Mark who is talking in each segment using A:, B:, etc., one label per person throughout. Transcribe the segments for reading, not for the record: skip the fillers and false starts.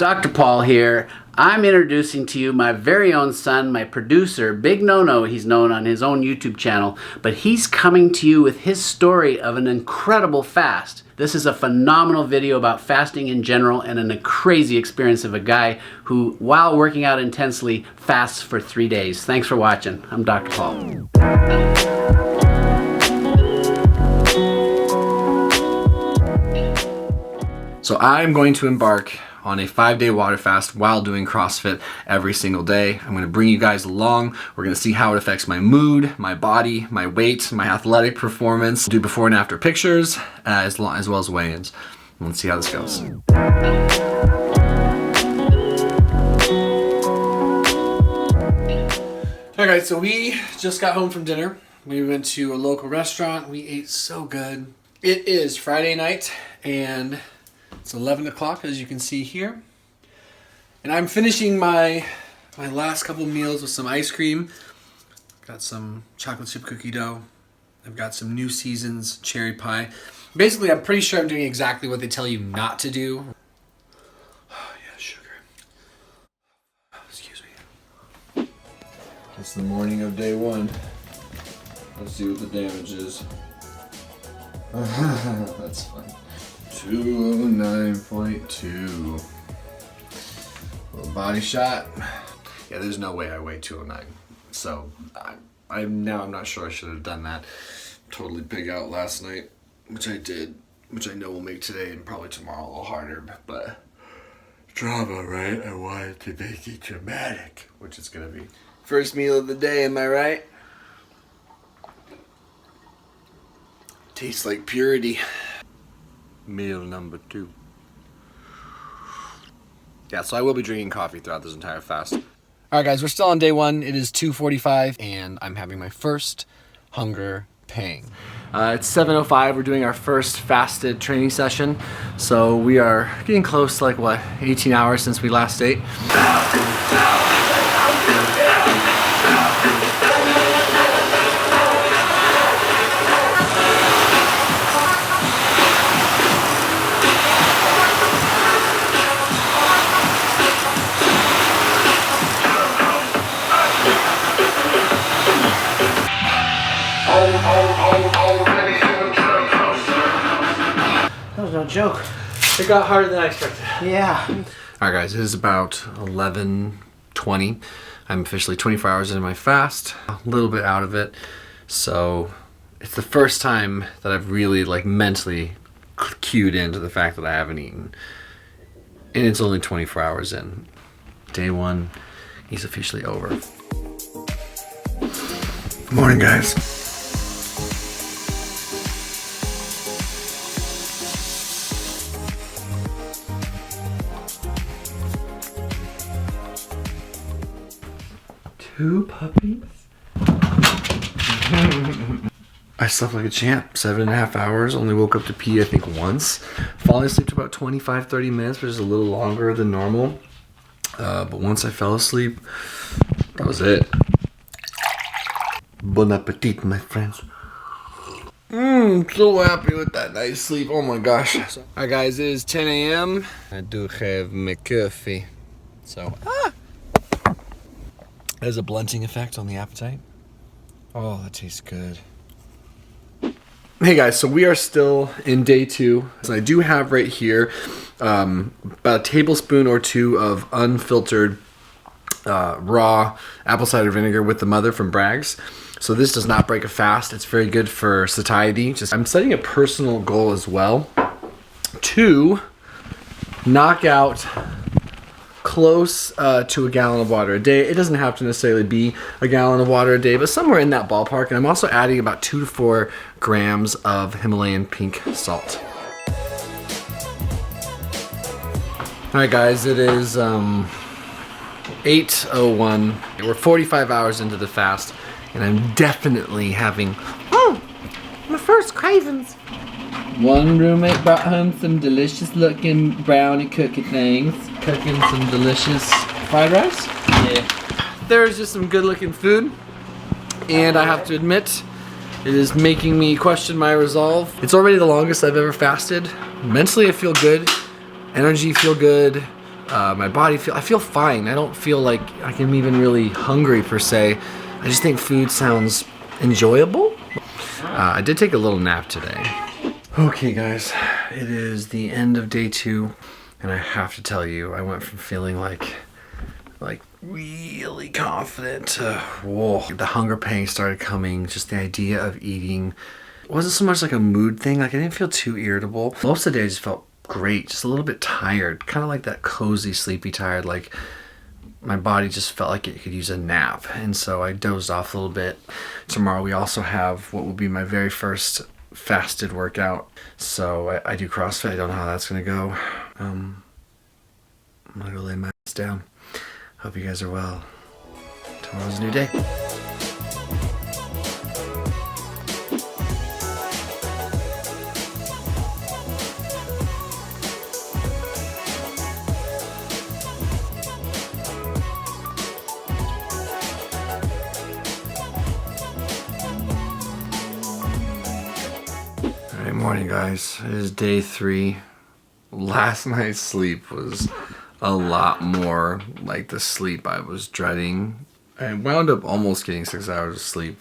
A: Dr. Paul here. I'm introducing to you my very own son, my producer, Big No-No, he's known on his own YouTube channel, but he's coming to you with his story of an incredible fast. This is a phenomenal video about fasting in general and a crazy experience of a guy who, while working out intensely, fasts for 3 days. Thanks for watching. I'm Dr. Paul.
B: So I'm going to embark on a 5-day water fast while doing CrossFit every single day. I'm going to bring you guys along. We're going to see how it affects my mood, my body, my weight, my athletic performance. Do before and after pictures as well as weigh-ins. Let's see how this goes. Alright guys, so we just got home from dinner. We went to a local restaurant. We ate so good. It is Friday night and it's 11 o'clock, as you can see here. And I'm finishing my last couple meals with some ice cream. Got some chocolate chip cookie dough. I've got some New Seasons cherry pie. Basically, I'm pretty sure I'm doing exactly what they tell you not to do. Oh, yeah, sugar. Excuse me. It's the morning of day one. Let's see what the damage is. That's fun. 209.2. Little body shot. Yeah, there's no way I weigh 209. So I'm not sure I should have done that. Totally pig out last night, which I did, which I know will make today and probably tomorrow a little harder. But drama, right? I wanted to make it dramatic, which it's gonna be. First meal of the day, am I right? Tastes like purity. Meal number 2. Yeah, so I will be drinking coffee throughout this entire fast. Alright guys, we're still on day 1. It is 2:45 and I'm having my first hunger pang. It's 7:05. We're doing our first fasted training session. So we are getting close to 18 hours since we last ate.
A: That was no joke.
B: It got harder than I expected.
A: Yeah.
B: Alright guys, it is about 11:20. I'm officially 24 hours into my fast, a little bit out of it. So it's the first time that I've really mentally cued into the fact that I haven't eaten. And it's only 24 hours in. Day 1 is officially over. Good morning guys. Two puppies? I slept like a champ. 7.5 hours. Only woke up to pee I think once. Falling asleep to about 25-30 minutes, which is a little longer than normal. But once I fell asleep, that was it. Bon appetit, my friends. So happy with that nice sleep. Oh my gosh. Alright guys, it is 10 a.m. I do have my coffee. So, there's a blunting effect on the appetite. Oh, that tastes good. Hey guys, so we are still in day 2. So I do have right here about a tablespoon or 2 of unfiltered raw apple cider vinegar with the mother from Bragg's. So this does not break a fast. It's very good for satiety. I'm setting a personal goal as well to knock out close to a gallon of water a day. It doesn't have to necessarily be a gallon of water a day, but somewhere in that ballpark. And I'm also adding about 2 to 4 grams of Himalayan pink salt. Alright guys, it is 8:01. We're 45 hours into the fast, and I'm definitely having my first cravings. One roommate brought home some delicious looking brownie cookie things. Cooking some delicious fried rice. Yeah. There's just some good looking food. And I have to admit, it is making me question my resolve. It's already the longest I've ever fasted. Mentally I feel good. Energy feel good. my body I feel fine. I don't feel like I'm even really hungry per se. I just think food sounds enjoyable. I did take a little nap today. Okay guys, it is the end of day 2, and I have to tell you, I went from feeling like really confident to, whoa, the hunger pangs started coming. Just the idea of eating wasn't so much like a mood thing. Like I didn't feel too irritable. Most of the day I just felt great, just a little bit tired, kind of like that cozy, sleepy tired, like my body just felt like it could use a nap. And so I dozed off a little bit. Tomorrow we also have what will be my very first fasted workout. So I do CrossFit. I don't know how that's gonna go. I'm gonna go lay my ass down. Hope you guys are well. Tomorrow's a new day. Alright, morning guys. It is day 3. Last night's sleep was a lot more like the sleep I was dreading. I wound up almost getting 6 hours of sleep,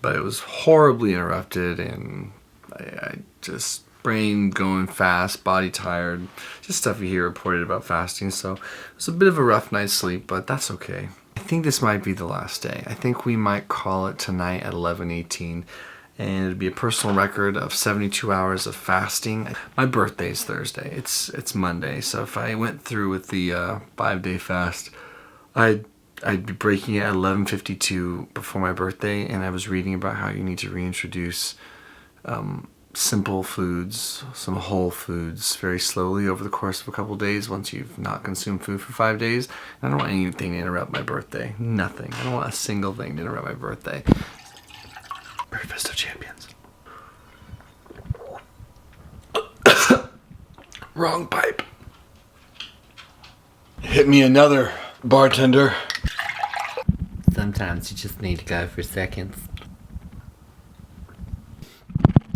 B: but it was horribly interrupted, and I just brain going fast, body tired, just stuff you hear reported about fasting. So it was a bit of a rough night's sleep, but that's okay. I think this might be the last day. I think we might call it tonight at 11:18. And it'd be a personal record of 72 hours of fasting. My birthday is Thursday. It's Monday, so if I went through with the 5-day fast, I'd be breaking it at 11:52 before my birthday. And I was reading about how you need to reintroduce simple foods, some whole foods, very slowly over the course of a couple days once you've not consumed food for 5 days. And I don't want anything to interrupt my birthday. Nothing. I don't want a single thing to interrupt my birthday. Breakfast of Champions. Wrong pipe. Hit me another, bartender.
A: Sometimes you just need to go for seconds.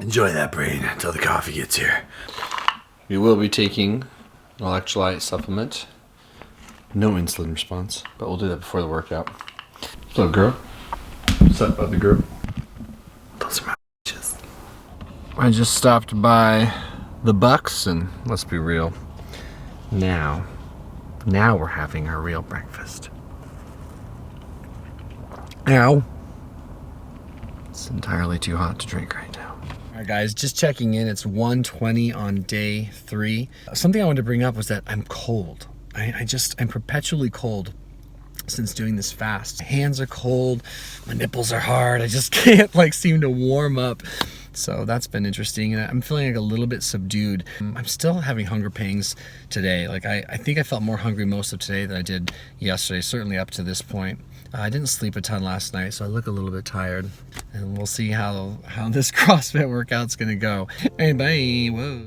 B: Enjoy that brain until the coffee gets here. We will be taking an electrolyte supplement. No insulin response, but we'll do that before the workout. What's up, girl? What's up, other girl? Those are my bitches. I just stopped by the Bucks, and let's be real. Now we're having our real breakfast. Ow. It's entirely too hot to drink right now. Alright guys, just checking in. It's 1:20 on day 3. Something I wanted to bring up was that I'm cold. I'm perpetually cold since doing this fast. My hands are cold, my nipples are hard, I just can't seem to warm up. So that's been interesting, and I'm feeling a little bit subdued. I'm still having hunger pangs today. I think I felt more hungry most of today than I did yesterday, certainly up to this point. I didn't sleep a ton last night, so I look a little bit tired, and we'll see how this CrossFit workout's gonna go. Hey, bye. Whoa.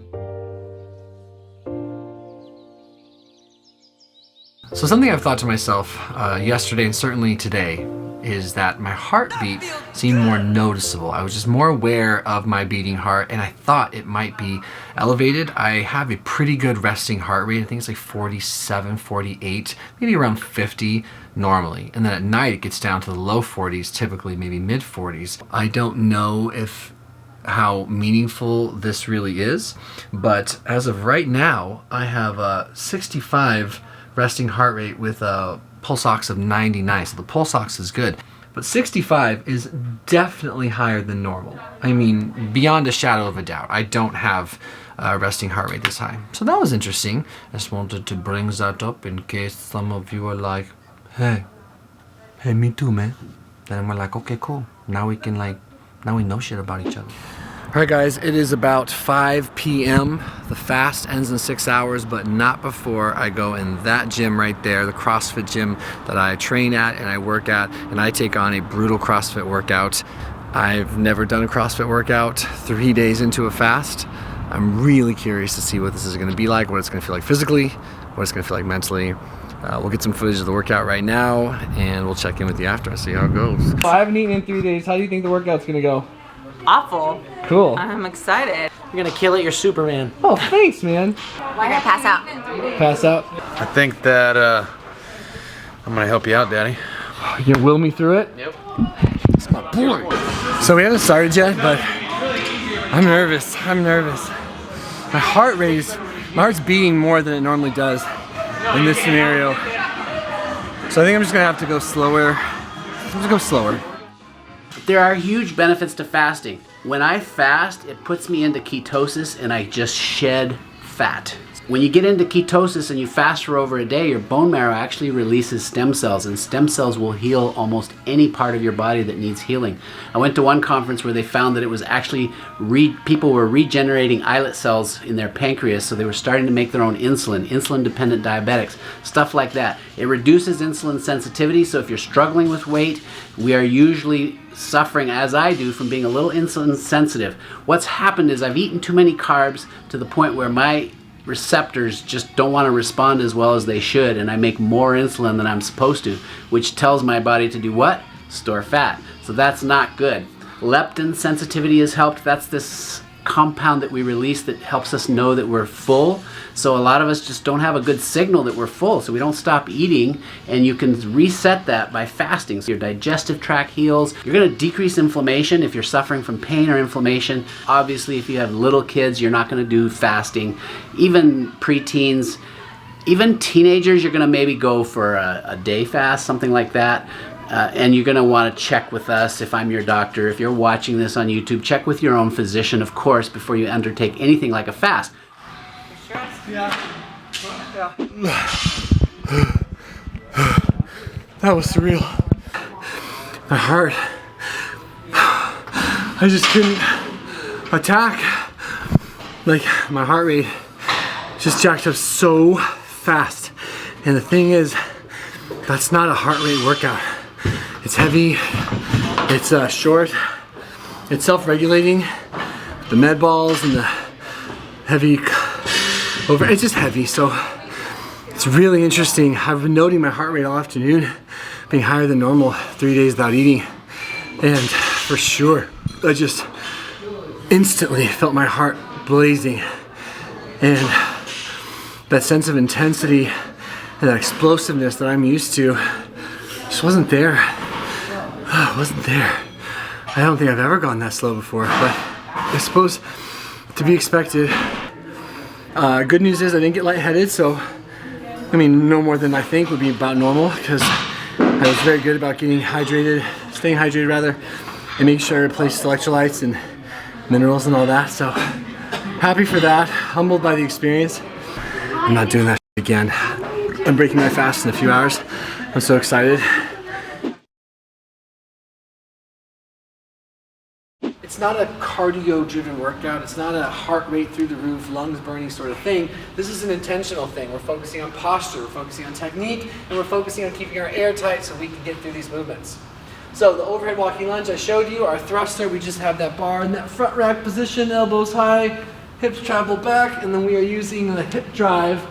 B: So something I've thought to myself yesterday and certainly today is that my heartbeat seemed more noticeable. I was just more aware of my beating heart, and I thought it might be elevated. I have a pretty good resting heart rate. I think it's like 47, 48, maybe around 50 normally. And then at night it gets down to the low 40s, typically maybe mid 40s. I don't know how meaningful this really is, but as of right now, I have a 65 resting heart rate with a pulse ox of 99, so the pulse ox is good. But 65 is definitely higher than normal. I mean, beyond a shadow of a doubt. I don't have a resting heart rate this high. So that was interesting. I just wanted to bring that up in case some of you are like, hey, me too, man. Then we're like, okay, cool. Now we know shit about each other. Alright guys, it is about 5 p.m. The fast ends in 6 hours, but not before I go in that gym right there, the CrossFit gym that I train at and I work at, and I take on a brutal CrossFit workout. I've never done a CrossFit workout 3 days into a fast. I'm really curious to see what this is going to be like, what it's going to feel like physically, what it's going to feel like mentally. We'll get some footage of the workout right now, and we'll check in with you after and see how it goes. I haven't eaten in 3 days. How do you think the workout's going to go?
C: Awful.
B: Cool.
C: I'm excited. You're gonna kill it. You're Superman.
B: Oh, thanks, man.
D: You're gonna pass out.
B: Pass out.
E: I think that I'm gonna help you out, Daddy.
B: You gonna will me through it?
E: Yep.
B: It's my boy. So we haven't started yet, but I'm nervous. I'm nervous. My heart's beating more than it normally does in this scenario. So I think I'm just gonna have to go slower. I'm just gonna go slower.
A: There are huge benefits to fasting. When I fast, it puts me into ketosis and I just shed fat. When you get into ketosis and you fast for over a day, your bone marrow actually releases stem cells, and stem cells will heal almost any part of your body that needs healing. I went to one conference where they found that it was actually people were regenerating islet cells in their pancreas, so they were starting to make their own insulin-dependent diabetics, stuff like that. It reduces insulin sensitivity, so if you're struggling with weight, we are usually suffering, as I do, from being a little insulin sensitive. What's happened is I've eaten too many carbs to the point where my receptors just don't want to respond as well as they should, and I make more insulin than I'm supposed to, which tells my body to do what? Store fat. So that's not good. Leptin sensitivity has helped. That's this compound that we release that helps us know that we're full. So a lot of us just don't have a good signal that we're full, so we don't stop eating, and you can reset that by fasting. So your digestive tract heals. You're going to decrease inflammation if you're suffering from pain or inflammation. Obviously, if you have little kids, you're not going to do fasting. Even preteens, even teenagers, you're going to maybe go for a day fast, something like that. And you're going to want to check with us if I'm your doctor. If you're watching this on YouTube, check with your own physician, of course, before you undertake anything like a fast.
B: Yeah. That was surreal. My heart. I just couldn't attack. Like, my heart rate just jacked up so fast. And the thing is, that's not a heart rate workout. It's heavy, it's short, it's self-regulating. The med balls and the heavy it's just heavy, so it's really interesting. I've been noting my heart rate all afternoon being higher than normal 3 days without eating. And for sure, I just instantly felt my heart blazing. And that sense of intensity and that explosiveness that I'm used to just wasn't there. It wasn't there. I don't think I've ever gone that slow before, but I suppose to be expected. Good news is I didn't get lightheaded, so I mean no more than I think would be about normal, because I was very good about getting hydrated, staying hydrated rather, and making sure I replaced electrolytes and minerals and all that. So happy for that, humbled by the experience. I'm not doing that again. I'm breaking my fast in a few hours. I'm so excited. It's not a cardio-driven workout. It's not a heart rate through the roof, lungs burning sort of thing. This is an intentional thing. We're focusing on posture, we're focusing on technique, and we're focusing on keeping our air tight so we can get through these movements. So the overhead walking lunge I showed you, our thruster, we just have that bar in that front rack position, elbows high, hips travel back, and then we are using the hip drive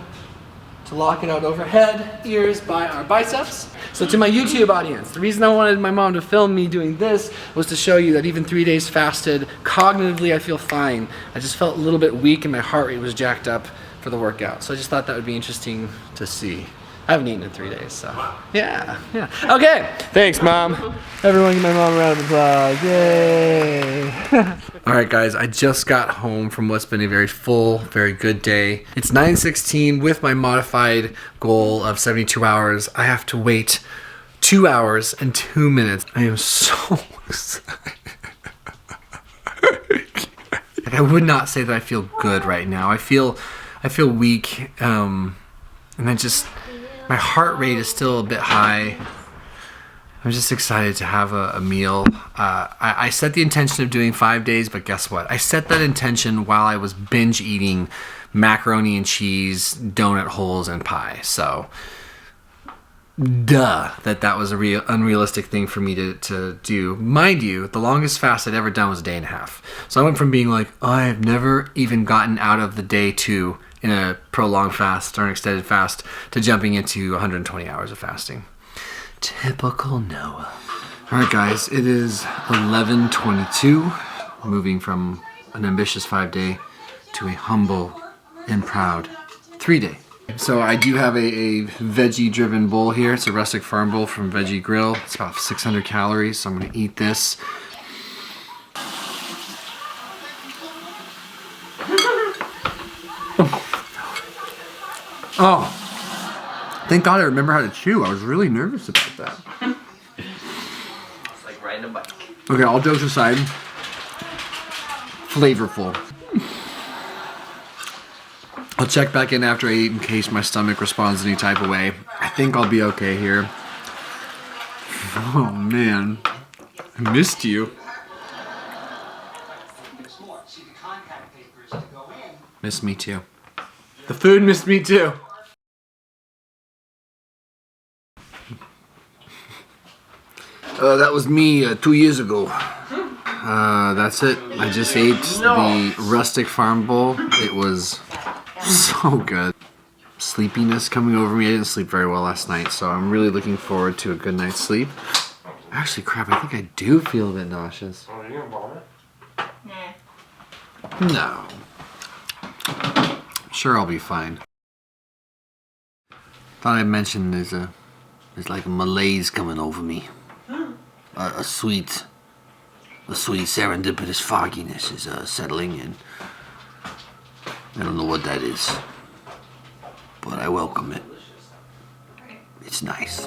B: to lock it out overhead, ears by our biceps. So to my YouTube audience, the reason I wanted my mom to film me doing this was to show you that even 3 days fasted, cognitively I feel fine. I just felt a little bit weak and my heart rate was jacked up for the workout. So I just thought that would be interesting to see. I haven't eaten in 3 days, so yeah. Okay, thanks Mom. Everyone give my mom a round of applause, yay. All right guys, I just got home from what's been a very full, very good day. It's 9:16 with my modified goal of 72 hours. I have to wait 2 hours and 2 minutes. I am so excited. Like, I would not say that I feel good right now. I feel weak, and I just, my heart rate is still a bit high. I'm just excited to have a meal. I set the intention of doing 5 days, but guess what? I set that intention while I was binge eating macaroni and cheese, donut holes, and pie. So, duh, that was a unrealistic thing for me to do. Mind you, the longest fast I'd ever done was a day and a half. So I went from being like, oh, I've never even gotten out of the day 2 in a prolonged fast or an extended fast to jumping into 120 hours of fasting. Typical Noah. All right, guys, it is 11:22, moving from an ambitious 5-day to a humble and proud 3-day. So I do have a veggie driven bowl here. It's a rustic farm bowl from Veggie Grill. It's about 600 calories, so I'm gonna eat this. Oh, thank God I remember how to chew. I was really nervous about that.
A: It's like riding a bike.
B: Okay, all jokes aside, flavorful. I'll check back in after I eat in case my stomach responds any type of way. I think I'll be okay here. Oh man, I missed you. Missed me too. The food missed me too. That was me 2 years ago. That's it. I just ate the rustic farm bowl. It was so good. Sleepiness coming over me. I didn't sleep very well last night, so I'm really looking forward to a good night's sleep. Actually, crap, I think I do feel a bit nauseous.
E: Oh, are you gonna vomit?
B: No. Sure, I'll be fine. Thought I'd mention there's like a malaise coming over me. A sweet serendipitous fogginess is settling in. I don't know what that is, but I welcome it. It's nice.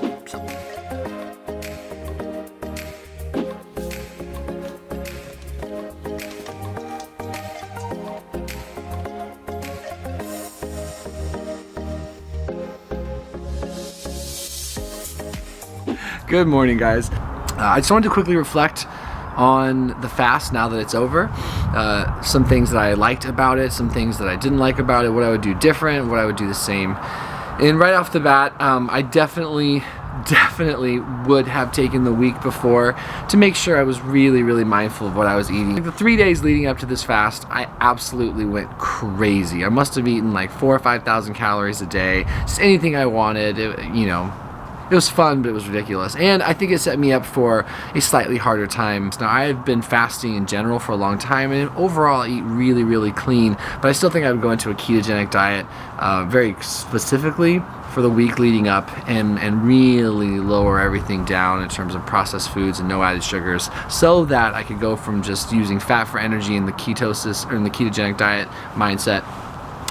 B: Good morning, guys. I just wanted to quickly reflect on the fast now that it's over. Some things that I liked about it, some things that I didn't like about it, what I would do different, what I would do the same. And right off the bat, I definitely would have taken the week before to make sure I was really mindful of what I was eating. Like the 3 days leading up to this fast, I absolutely went crazy. I must have eaten like 4,000 or 5,000 calories a day, just anything I wanted, It was fun, but it was ridiculous. And I think it set me up for a slightly harder time. Now, I've been fasting in general for a long time, and overall I eat really clean, but I still think I would go into a ketogenic diet very specifically for the week leading up and really lower everything down in terms of processed foods and no added sugars, so that I could go from just using fat for energy in the ketosis or in the ketogenic diet mindset,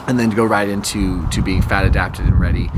B: and then go right into being fat adapted and ready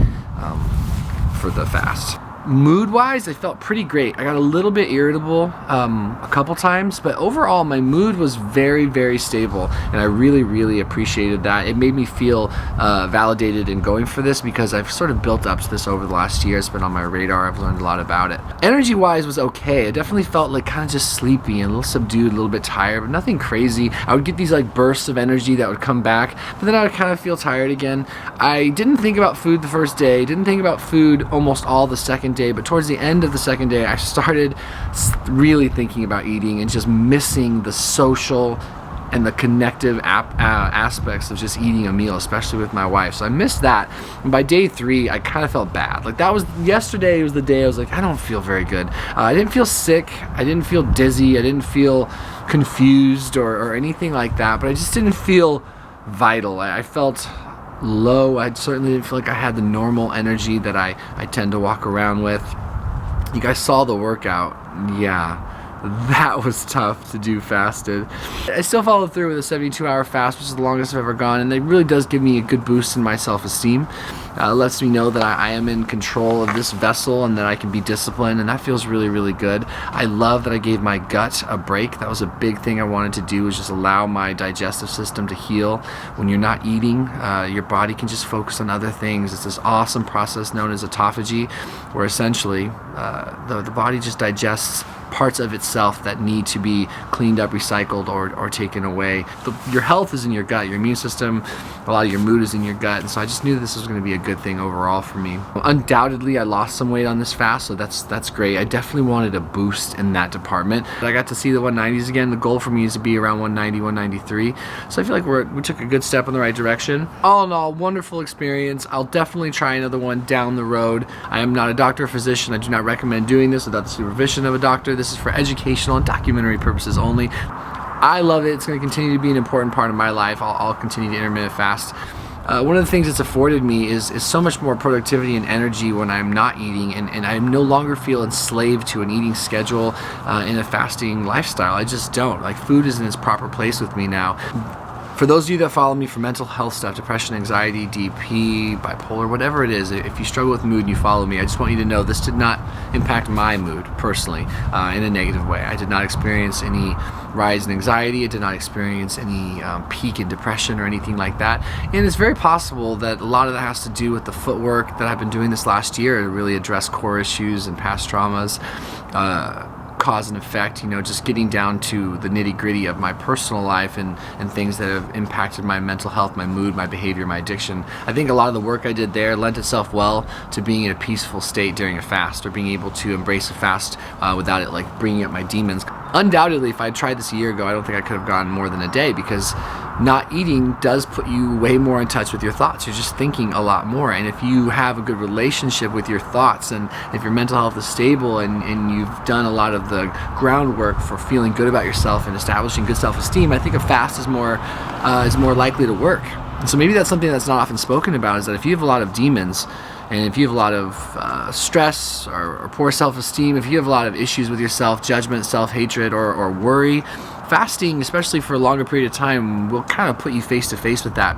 B: for the fast. Mood-wise, I felt pretty great. I got a little bit irritable a couple times, but overall my mood was very stable, and I really appreciated that. It made me feel validated in going for this because I've sort of built up to this over the last year. It's been on my radar. I've learned a lot about it. Energy-wise was okay. I definitely felt like kind of just sleepy and a little subdued, a little bit tired, but nothing crazy. I would get these like bursts of energy that would come back, but then I would kind of feel tired again. I didn't think about food the first day, didn't think about food almost all the second day, but towards the end of the second day I started really thinking about eating and just missing the social and the connective aspects of just eating a meal, especially with my wife. So I missed that, and by day 3 I kind of felt bad. Like that was yesterday was the day I was like, I don't feel very good. I didn't feel sick, I didn't feel dizzy, I didn't feel confused or anything like that, but I just didn't feel vital. I felt low. I certainly didn't feel like I had the normal energy that I tend to walk around with. You guys saw the workout. Yeah, that was tough to do fasted. I still followed through with a 72-hour fast, which is the longest I've ever gone, and it really does give me a good boost in my self-esteem. It lets me know that I am in control of this vessel and that I can be disciplined, and that feels really good. I love that I gave my gut a break. That was a big thing I wanted to do, was just allow my digestive system to heal. When you're not eating, your body can just focus on other things. It's this awesome process known as autophagy, where essentially the body just digests parts of itself that need to be cleaned up, recycled, or taken away. Your health is in your gut, your immune system, a lot of your mood is in your gut, and so I just knew this was going to be a good thing overall for me. Undoubtedly, I lost some weight on this fast, so that's great. I definitely wanted a boost in that department. I got to see the 190s again. The goal for me is to be around 190, 193, so I feel like we took a good step in the right direction. All in all, wonderful experience. I'll definitely try another one down the road. I am not a doctor or physician. I do not recommend doing this without the supervision of a doctor. This is for educational and documentary purposes only. I love it. It's going to continue to be an important part of my life. I'll continue to intermittent fast. One of the things it's afforded me is so much more productivity and energy when I'm not eating, and I no longer feel enslaved to an eating schedule in a fasting lifestyle. I just don't. Like, food is in its proper place with me now. For those of you that follow me for mental health stuff, depression, anxiety, DP, bipolar, whatever it is, if you struggle with mood and you follow me, I just want you to know this did not impact my mood personally in a negative way. I did not experience any rise in anxiety. I did not experience any peak in depression or anything like that. And it's very possible that a lot of that has to do with the footwork that I've been doing this last year to really address core issues and past traumas. Cause and effect, you know, just getting down to the nitty-gritty of my personal life and things that have impacted my mental health, my mood, my behavior, my addiction. I think a lot of the work I did there lent itself well to being in a peaceful state during a fast, or being able to embrace a fast without it like bringing up my demons. Undoubtedly, if I tried this a year ago, I don't think I could have gone more than a day, because not eating does put you way more in touch with your thoughts. You're just thinking a lot more. And if you have a good relationship with your thoughts, and if your mental health is stable, and you've done a lot of the groundwork for feeling good about yourself and establishing good self-esteem, I think a fast is more likely to work. And so maybe that's something that's not often spoken about, is that if you have a lot of demons, and if you have a lot of stress or poor self-esteem, if you have a lot of issues with yourself, judgment, self-hatred, or worry, fasting, especially for a longer period of time, will kind of put you face to face with that.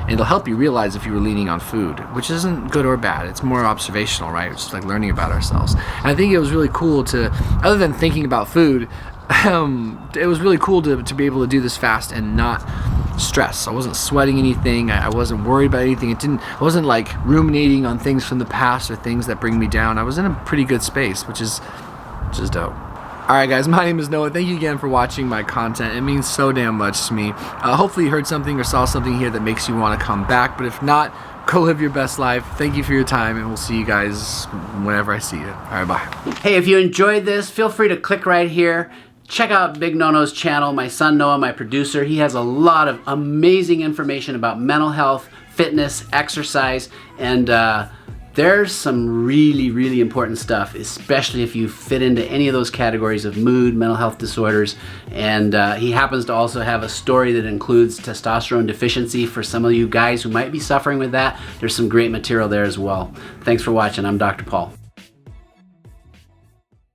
B: And it'll help you realize if you were leaning on food, which isn't good or bad. It's more observational, right? It's just like learning about ourselves. And I think it was really cool to, other than thinking about food, it was really cool to be able to do this fast and not stress. I wasn't sweating anything. I wasn't worried about anything. I wasn't like ruminating on things from the past or things that bring me down. I was in a pretty good space, which is dope. Alright guys, my name is Noah. Thank you again for watching my content. It means so damn much to me. Hopefully you heard something or saw something here that makes you want to come back. But if not, go live your best life. Thank you for your time, and we'll see you guys whenever I see you. Alright, bye.
A: Hey, if you enjoyed this, feel free to click right here. Check out Big Nono's channel. My son Noah, my producer, he has a lot of amazing information about mental health, fitness, exercise, and there's some really, really important stuff, especially if you fit into any of those categories of mood, mental health disorders. And he happens to also have a story that includes testosterone deficiency for some of you guys who might be suffering with that. There's some great material there as well. Thanks for watching. I'm Dr. Paul.